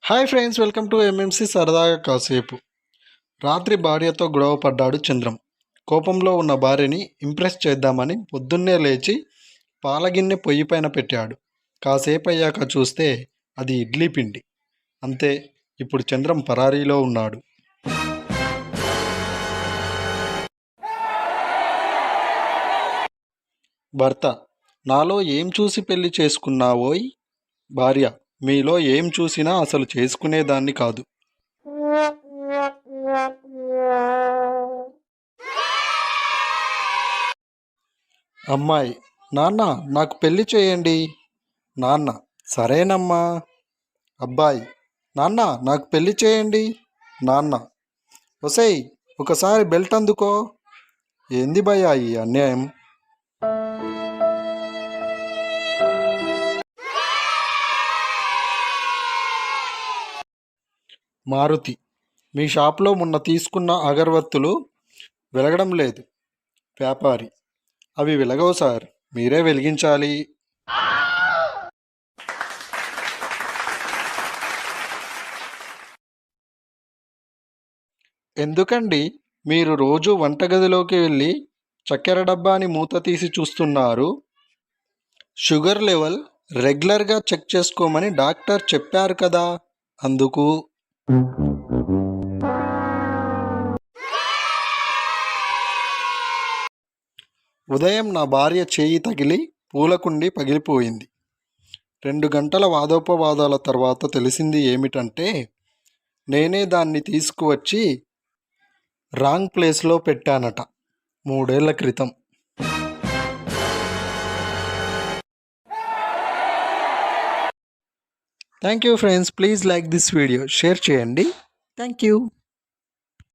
Hi friends, welcome to MMC సరదాగా కాసేపు. రాత్రి భార్యతో గొడవ పడ్డాడు చంద్రం. కోపంలో ఉన్న భార్యని ఇంప్రెస్ చేద్దామని పొద్దున్నే లేచి పాలగిన్నె పొయ్యి పైన పెట్టాడు. కాసేపు అయ్యాక చూస్తే అది ఇడ్లీ పిండి. అంతే, ఇప్పుడు చంద్రం పరారీలో ఉన్నాడు. భర్త: నాలో ఏం చూసి పెళ్లి చేసుకున్నావోయ్? భార్య: మీలో ఏం చూసినా అసలు చేసుకునేదాన్ని కాదు. అమ్మాయి: నాన్న, నాకు పెళ్లి చేయండి. నాన్న: సరేనమ్మా. అబ్బాయి: నాన్న, నాకు పెళ్లి చేయండి. నాన్న: ఒసేయ్, ఒకసారి బెల్ట్ అందుకో. ఏంది భయ్యా ఈ అన్యాయం? మారుతి: మీ షాప్లో మొన్న తీసుకున్న అగరవత్తులు వెలగడం లేదు. వ్యాపారి: అవి వెలగవు సార్, మీరే వెలిగించాలి. ఎందుకండి, మీరు రోజు వంటగదిలోకి వెళ్ళి చక్కెర డబ్బాని మూత తీసి చూస్తున్నారు? షుగర్ లెవెల్ రెగ్యులర్గా చెక్ చేసుకోమని డాక్టర్ చెప్పారు కదా, అందుకు. ఉదయం నా భార్య చేయి తగిలి పూలకుండి పగిలిపోయింది. 2 గంటల వాదోపవాదాల తర్వాత తెలిసింది ఏమిటంటే, నేనే దాన్ని తీసుకువచ్చి రాంగ్ ప్లేస్లో పెట్టానట 3 ఏళ్ల క్రితం. Thank you friends, please like this video, share చేయండి. Thank you.